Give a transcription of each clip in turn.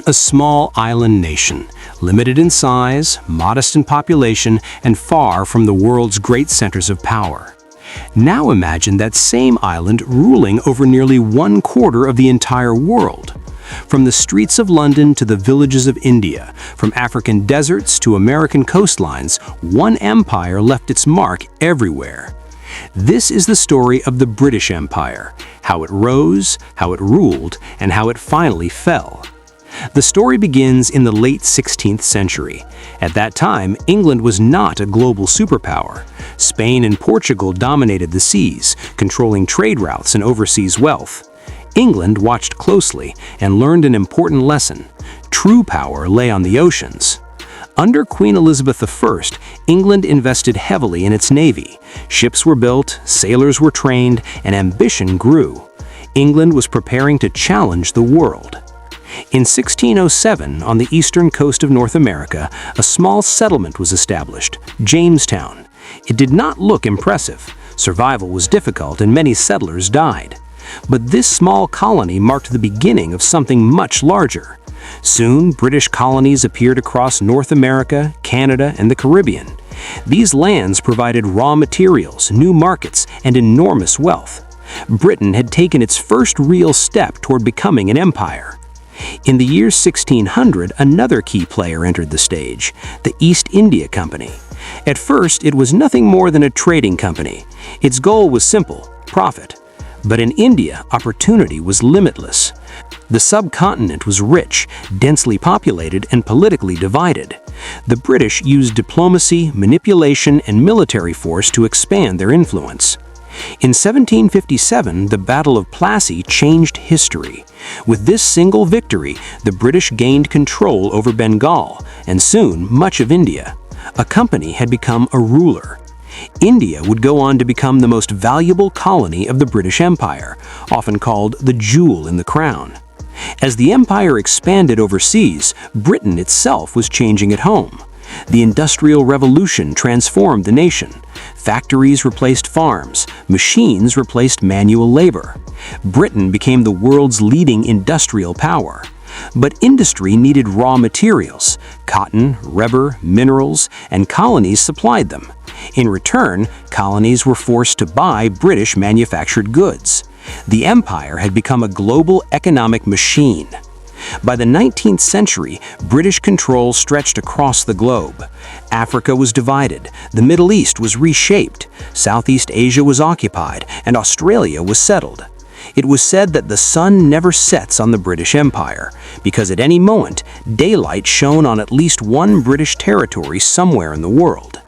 A small island nation, limited in size, modest in population, and far from the world's great centers of power. Now imagine that same island ruling over nearly 1/4 of the entire world. From the streets of London to the villages of India, from African deserts to American coastlines, one empire left its mark everywhere. This is the story of the British Empire, how it rose, how it ruled, and how it finally fell. The story begins in the late 16th century. At that time, England was not a global superpower. Spain and Portugal dominated the seas, controlling trade routes and overseas wealth. England watched closely and learned an important lesson. True power lay on the oceans. Under Queen Elizabeth I, England invested heavily in its navy. Ships were built, sailors were trained, and ambition grew. England was preparing to challenge the world. In 1607, on the eastern coast of North America, a small settlement was established, Jamestown. It did not look impressive. Survival was difficult and many settlers died. But this small colony marked the beginning of something much larger. Soon, British colonies appeared across North America, Canada, and the Caribbean. These lands provided raw materials, new markets, and enormous wealth. Britain had taken its first real step toward becoming an empire. In the year 1600, another key player entered the stage, the East India Company. At first, it was nothing more than a trading company. Its goal was simple: profit. But in India, opportunity was limitless. The subcontinent was rich, densely populated, and politically divided. The British used diplomacy, manipulation, and military force to expand their influence. In 1757, the Battle of Plassey changed history. With this single victory, the British gained control over Bengal, and soon much of India. A company had become a ruler. India would go on to become the most valuable colony of the British Empire, often called the jewel in the crown. As the empire expanded overseas, Britain itself was changing at home. The Industrial Revolution transformed the nation. Factories replaced farms, machines replaced manual labor. Britain became the world's leading industrial power. But industry needed raw materials. Cotton, rubber, minerals, and colonies supplied them. In return, colonies were forced to buy British manufactured goods. The empire had become a global economic machine. By the 19th century, British control stretched across the globe. Africa was divided, the Middle East was reshaped, Southeast Asia was occupied, and Australia was settled. It was said that the sun never sets on the British Empire, because at any moment, daylight shone on at least one British territory somewhere in the world.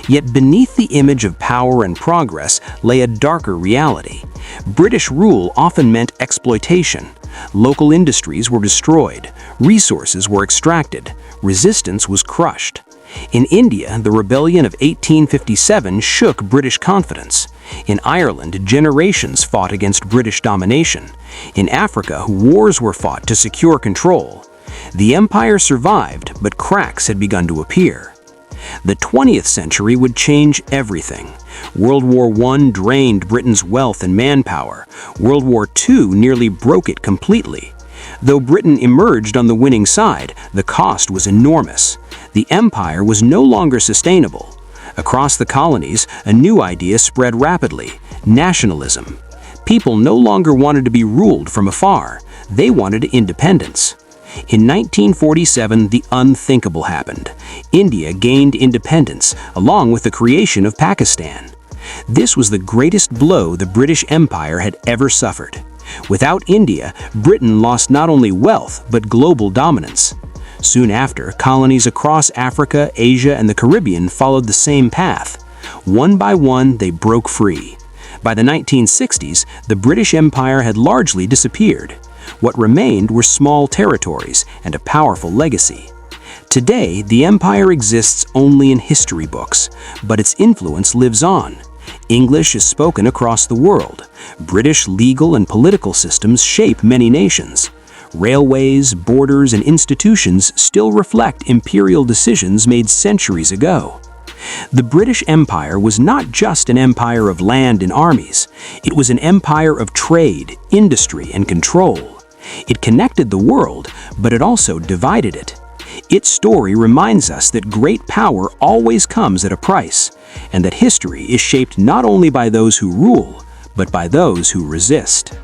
Yet beneath the image of power and progress lay a darker reality. British rule often meant exploitation. Local industries were destroyed, resources were extracted, resistance was crushed. In India, the rebellion of 1857 shook British confidence. In Ireland, generations fought against British domination. In Africa, wars were fought to secure control. The empire survived, but cracks had begun to appear. The 20th century would change everything. World War I drained Britain's wealth and manpower. World War II nearly broke it completely. Though Britain emerged on the winning side, the cost was enormous. The empire was no longer sustainable. Across the colonies, a new idea spread rapidly: nationalism. People no longer wanted to be ruled from afar. They wanted independence. In 1947, the unthinkable happened. India gained independence, along with the creation of Pakistan. This was the greatest blow the British Empire had ever suffered. Without India, Britain lost not only wealth, but global dominance. Soon after, colonies across Africa, Asia, and the Caribbean followed the same path. One by one, they broke free. By the 1960s, the British Empire had largely disappeared. What remained were small territories and a powerful legacy. Today, the empire exists only in history books, but its influence lives on. English is spoken across the world. British legal and political systems shape many nations. Railways, borders, and institutions still reflect imperial decisions made centuries ago. The British Empire was not just an empire of land and armies. It was an empire of trade, industry, and control. It connected the world, but it also divided it. Its story reminds us that great power always comes at a price, and that history is shaped not only by those who rule, but by those who resist.